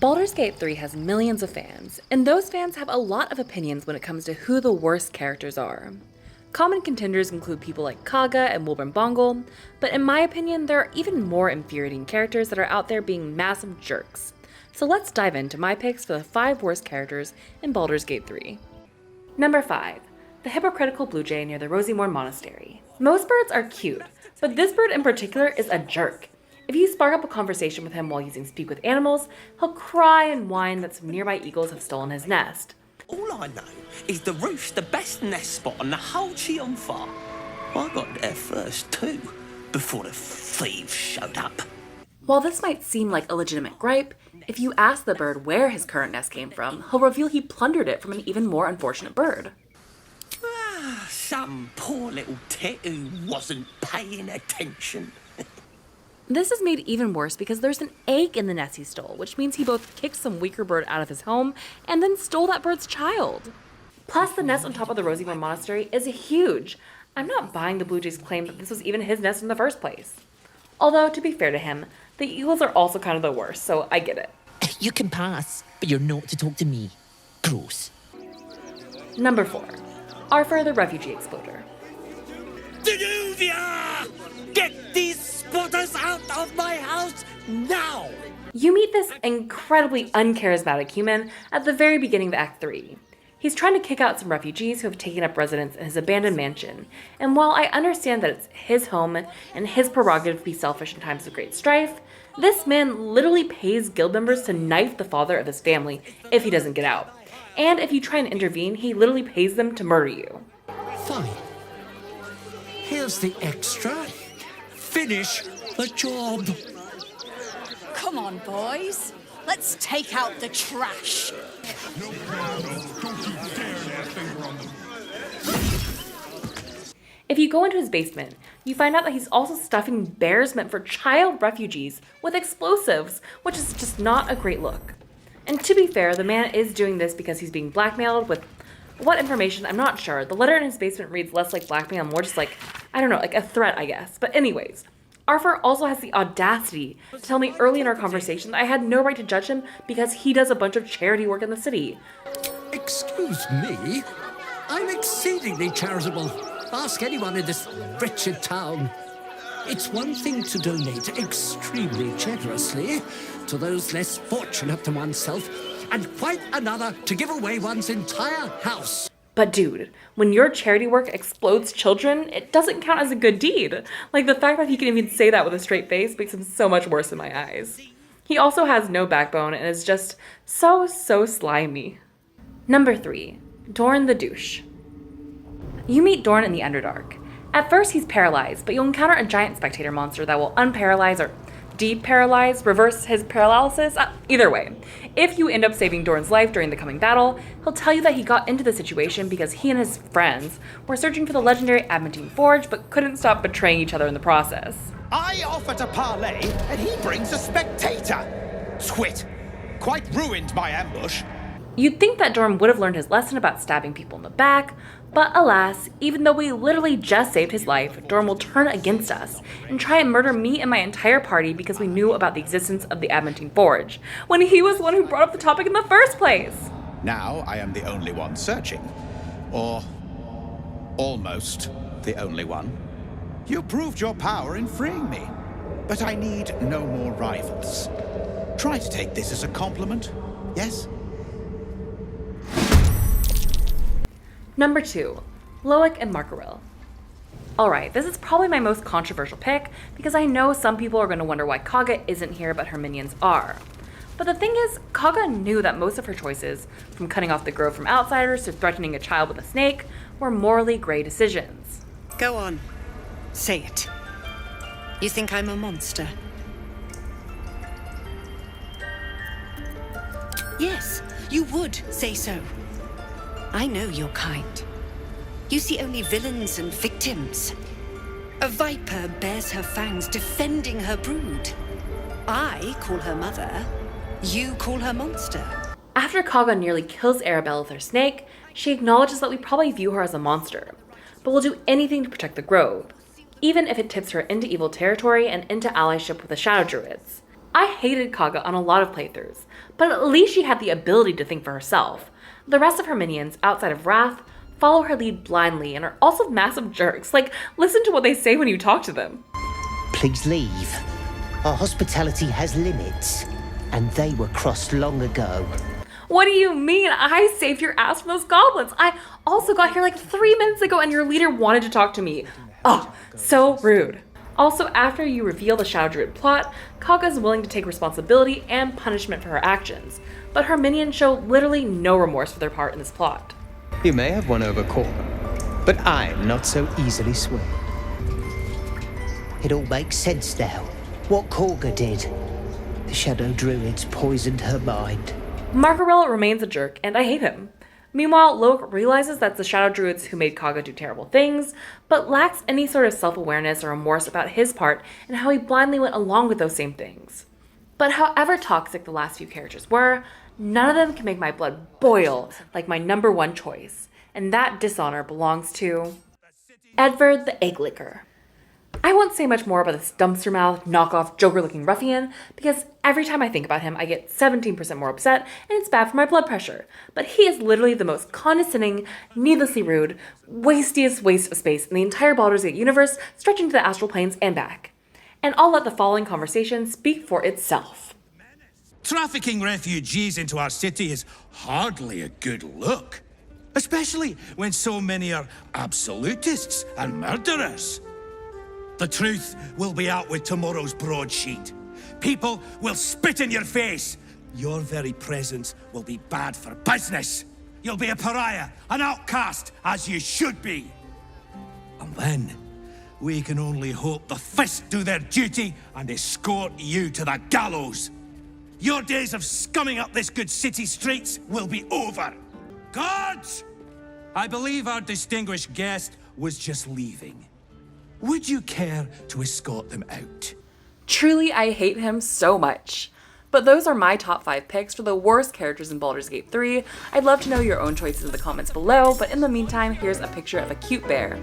Baldur's Gate 3 has millions of fans, and those fans have a lot of opinions when it comes to who the worst characters are. Common contenders include people like Kagha and Wulbren Bongle, but in my opinion, there are even more infuriating characters that are out there being massive jerks. So let's dive into my picks for the 5 worst characters in Baldur's Gate 3. Number 5. The Hypocritical Blue Jay near the Rosemorn Monastery. Most birds are cute, but this bird in particular is a jerk. If you spark up a conversation with him while using Speak with Animals, he'll cry and whine that some nearby eagles have stolen his nest. All I know is the roof's the best nest spot on the whole Cheon Farm. I got there first too, before the thieves showed up. While this might seem like a legitimate gripe, if you ask the bird where his current nest came from, he'll reveal he plundered it from an even more unfortunate bird. Some poor little tit who wasn't paying attention. This is made even worse because there's an egg in the nest he stole, which means he both kicked some weaker bird out of his home and then stole that bird's child. Plus, the nest on top of the Rosemorn Monastery is huge. I'm not buying the Blue Jay's claim that this was even his nest in the first place. Although, to be fair to him, the eagles are also kind of the worst, so I get it. You can pass, but you're not to talk to me. Gross. Number 4. Arthur the Refugee Exploder. Danuvia! Get these spotters out of my house now! You meet this incredibly uncharismatic human at the very beginning of Act 3. He's trying to kick out some refugees who have taken up residence in his abandoned mansion, and while I understand that it's his home and his prerogative to be selfish in times of great strife, this man literally pays guild members to knife the father of his family if he doesn't get out. And if you try and intervene, he literally pays them to murder you. Fine. Here's the extra. Finish the job. Come on, boys. Let's take out the trash. No problem. Don't you dare lay a finger on them. If you go into his basement, you find out that he's also stuffing bears meant for child refugees with explosives, which is just not a great look. And to be fair, the man is doing this because he's being blackmailed with what information, I'm not sure. The letter in his basement reads less like blackmail, more just like, I don't know, like a threat, I guess. But anyways, Arthur also has the audacity to tell me early in our conversation that I had no right to judge him because he does a bunch of charity work in the city. Excuse me? I'm exceedingly charitable. Ask anyone in this wretched town. It's one thing to donate extremely generously to those less fortunate than oneself, and quite another to give away one's entire house. But dude, when your charity work explodes children, it doesn't count as a good deed. Like, the fact that he can even say that with a straight face makes him so much worse in my eyes. He also has no backbone and is just so slimy. Number 3. Dorn the Douche. You meet Dorn in the Underdark. At first he's paralyzed, but you'll encounter a giant spectator monster that will unparalyze or deparalyze, reverse his paralysis, either way. If you end up saving Dorn's life during the coming battle, he'll tell you that he got into the situation because he and his friends were searching for the legendary Adamantine Forge but couldn't stop betraying each other in the process. I offer to parley, and he brings a spectator. Twit. Quite ruined my ambush. You'd think that Dorn would have learned his lesson about stabbing people in the back, but alas, even though we literally just saved his life, Dorn will turn against us and try and murder me and my entire party because we knew about the existence of the Adamantine Forge, when he was the one who brought up the topic in the first place. Now I am the only one searching. Or almost the only one. You proved your power in freeing me, but I need no more rivals. Try to take this as a compliment, yes? Number 2. Loic and Markaril. Alright, this is probably my most controversial pick because I know some people are going to wonder why Kagha isn't here but her minions are. But the thing is, Kagha knew that most of her choices, from cutting off the grove from outsiders to threatening a child with a snake, were morally gray decisions. Go on. Say it. You think I'm a monster? Yes, you would say so. I know your kind. You see only villains and victims. A viper bears her fangs defending her brood. I call her mother. You call her monster. After Kagha nearly kills Arabelle with her snake, she acknowledges that we probably view her as a monster, but will do anything to protect the grove, even if it tips her into evil territory and into allyship with the Shadow Druids. I hated Kagha on a lot of playthroughs, but at least she had the ability to think for herself. The rest of her minions, outside of Wrath, follow her lead blindly and are also massive jerks. Like, listen to what they say when you talk to them. Please leave. Our hospitality has limits, and they were crossed long ago. What do you mean? I saved your ass from those goblins. I also got here like 3 minutes ago and your leader wanted to talk to me. Oh, so rude. Also, after you reveal the Shadow Druid plot, Kagha is willing to take responsibility and punishment for her actions, but her minions show literally no remorse for their part in this plot. You may have won over Kagha, but I'm not so easily swayed. It all makes sense now. What Kagha did. The Shadow Druids poisoned her mind. Margarilla remains a jerk, and I hate him. Meanwhile, Loke realizes that's the Shadow Druids who made Kagha do terrible things, but lacks any sort of self-awareness or remorse about his part and how he blindly went along with those same things. But however toxic the last few characters were, none of them can make my blood boil like my number one choice, and that dishonor belongs to Edvard the Egg Licker. I won't say much more about this dumpster mouth, knockoff, Joker-looking ruffian, because every time I think about him, I get 17% more upset, and it's bad for my blood pressure. But he is literally the most condescending, needlessly rude, wastiest waste of space in the entire Baldur's Gate universe, stretching to the astral planes and back. And I'll let the following conversation speak for itself. Trafficking refugees into our city is hardly a good look. Especially when so many are absolutists and murderers. The truth will be out with tomorrow's broadsheet. People will spit in your face. Your very presence will be bad for business. You'll be a pariah, an outcast, as you should be. And then, we can only hope the fists do their duty and escort you to the gallows. Your days of scumming up this good city streets will be over. Guards! I believe our distinguished guest was just leaving. Would you care to escort them out? Truly, I hate him so much. But those are my top 5 picks for the worst characters in Baldur's Gate 3. I'd love to know your own choices in the comments below, but in the meantime, here's a picture of a cute bear.